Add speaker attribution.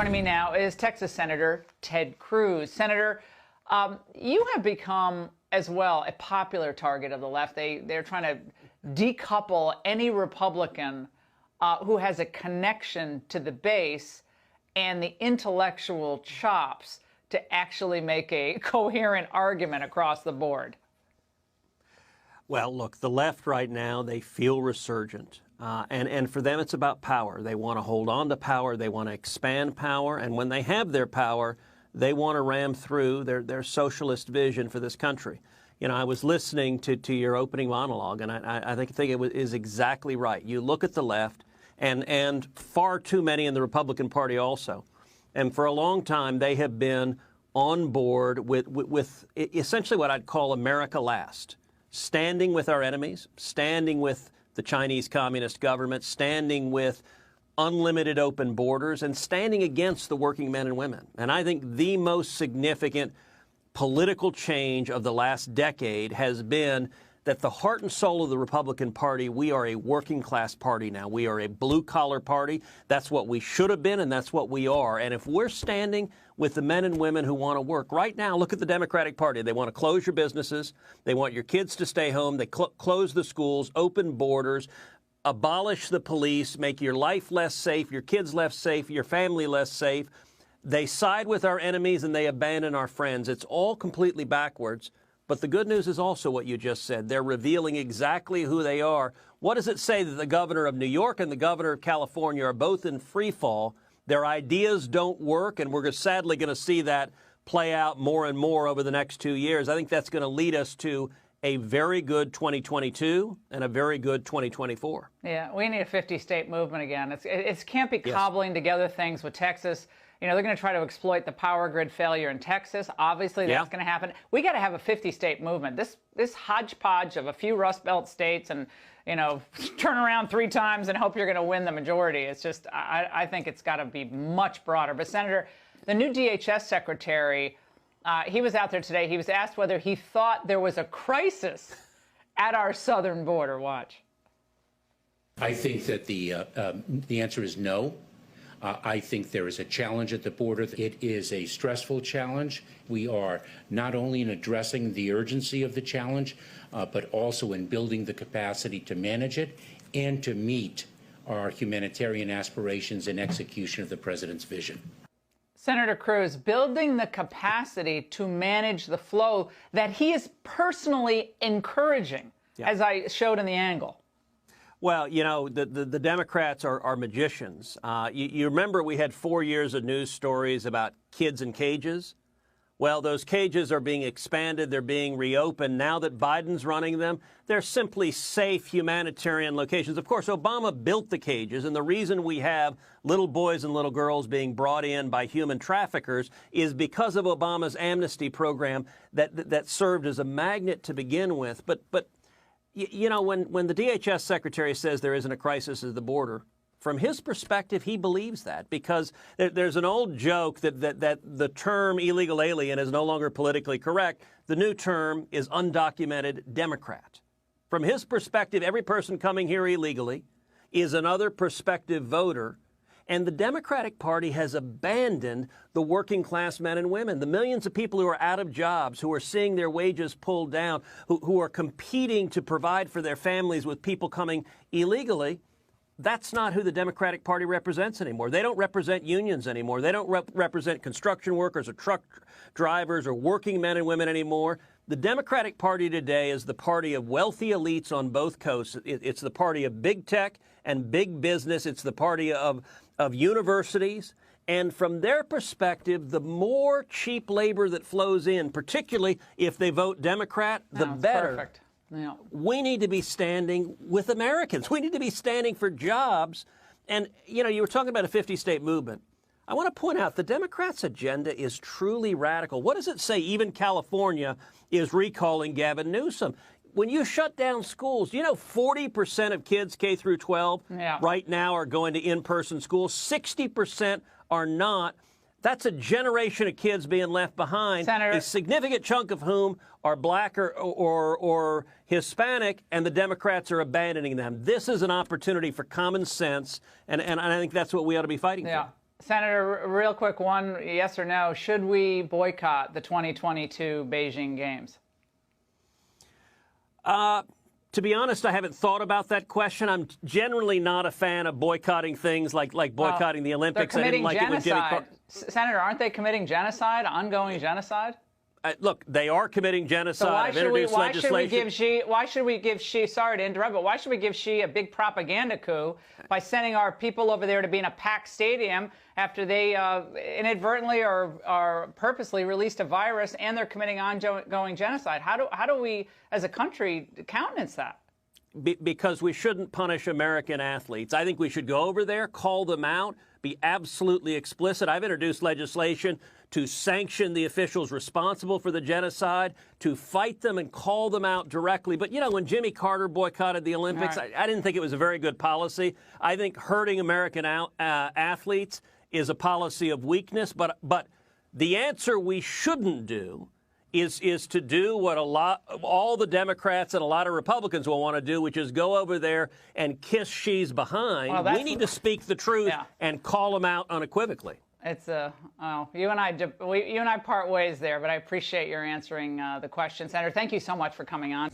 Speaker 1: Joining me now is Texas Senator Ted Cruz. Senator, you have become as well a popular target of the left. They're trying to decouple any Republican who has a connection to the base and the intellectual chops to actually make a coherent argument across the board.
Speaker 2: Well, look, the left right now, they feel resurgent. And for them, it's about power. They want to hold on to power. They want to expand power. And when they have their power, they want to ram through their socialist vision for this country. You know, I was listening to your opening monologue, and I think it is exactly right. You look at the left, and far too many in the Republican Party also. And for a long time, they have been on board with essentially what I'd call America last. Standing with our enemies, standing with the Chinese Communist government, standing with unlimited open borders, and standing against the working men and women. And I think the most significant political change of the last decade has been that the heart and soul of the Republican Party, we are a working class party now. We are a blue collar party. That's what we should have been, and that's what we are. And if we're standing with the men and women who want to work, right now, look at the Democratic Party. They want to close your businesses. They want your kids to stay home. They close the schools, open borders, abolish the police, make your life less safe, your kids less safe, your family less safe. They side with our enemies and they abandon our friends. It's all completely backwards. But the good news is also what you just said. They're revealing exactly who they are. What does it say that the governor of New York and the governor of California are both in free fall? Their ideas don't work, and we're sadly going to see that play out more and more over the next 2 years. I think that's going to lead us to a very good 2022 and a very good 2024.
Speaker 1: Yeah, we need a 50-state movement again. It can't be cobbling together things with Texas. You know, they're going to try to exploit the power grid failure in Texas. Obviously, that's going to happen. We got to have a 50-state movement. This hodgepodge of a few Rust Belt states and, you know, turn around 3 times and hope you're going to win the majority. It's just, I think it's got to be much broader. But, Senator, the new DHS secretary, he was out there today. He was asked whether he thought there was a crisis at our southern border. Watch.
Speaker 3: I think that the answer is no. I think there is a challenge at the border. It is a stressful challenge. We are not only in addressing the urgency of the challenge, but also in building the capacity to manage it and to meet our humanitarian aspirations and execution of the president's vision.
Speaker 1: Senator Cruz, building the capacity to manage the flow that he is personally encouraging, as I showed in the angle.
Speaker 2: Well, you know, the Democrats are magicians. You remember we had 4 years of news stories about kids in cages? Well, those cages are being expanded. They're being reopened. Now that Biden's running them, they're simply safe humanitarian locations. Of course, Obama built the cages, and the reason we have little boys and little girls being brought in by human traffickers is because of Obama's amnesty program that served as a magnet to begin with. But you know, when the DHS secretary says there isn't a crisis at the border, from his perspective, he believes that because there's an old joke that the term illegal alien is no longer politically correct. The new term is undocumented Democrat. From his perspective, every person coming here illegally is another prospective voter. And the Democratic Party has abandoned the working class men and women, the millions of people who are out of jobs, who are seeing their wages pulled down, who are competing to provide for their families with people coming illegally. That's not who the Democratic Party represents anymore. They don't represent unions anymore. They don't represent construction workers or truck drivers or working men and women anymore. The Democratic Party today is the party of wealthy elites on both coasts. It's the party of big tech and big business. It's the party of universities. And from their perspective, the more cheap labor that flows in, particularly if they vote Democrat, the better.
Speaker 1: Perfect. Yeah.
Speaker 2: We need to be standing with Americans. We need to be standing for jobs. And, you know, you were talking about a 50-state movement. I want to point out the Democrats' agenda is truly radical. What does it say? Even California is recalling Gavin Newsom. When you shut down schools, you know 40% of kids K through 12 right now are going to in-person schools. 60% are not. That's a generation of kids being left behind,
Speaker 1: Senator,
Speaker 2: a significant chunk of whom are black or Hispanic, and the Democrats are abandoning them. This is an opportunity for common sense, and I think that's what we ought to be fighting for.
Speaker 1: Senator, real quick one, yes or no, should we boycott the 2022 Beijing Games?
Speaker 2: To be honest, I haven't thought about that question. I'm generally not a fan of boycotting things like boycotting the Olympics.
Speaker 1: They're
Speaker 2: I didn't
Speaker 1: committing
Speaker 2: like
Speaker 1: genocide.
Speaker 2: it when Jimmy
Speaker 1: Senator, aren't they committing genocide, ongoing genocide?
Speaker 2: Look, they are committing genocide.
Speaker 1: So
Speaker 2: I've introduced legislation.
Speaker 1: why should we give Xi, sorry to interrupt, but why should we give Xi a big propaganda coup by sending our people over there to be in a packed stadium after they inadvertently or purposely released a virus and they're committing ongoing genocide? How do we, as a country, countenance that?
Speaker 2: Because we shouldn't punish American athletes. I think we should go over there, call them out, be absolutely explicit. I've introduced legislation to sanction the officials responsible for the genocide, to fight them and call them out directly. But, you know, when Jimmy Carter boycotted the Olympics,
Speaker 1: right.
Speaker 2: I didn't think it was a very good policy. I think hurting American athletes is a policy of weakness. But the answer we shouldn't do is to do what all the Democrats and a lot of Republicans will want to do, which is go over there and kiss Xi's behind.
Speaker 1: Well,
Speaker 2: we need to speak the truth and call them out unequivocally.
Speaker 1: It's you and I part ways there, but I appreciate your answering the question, Senator. Thank you so much for coming on.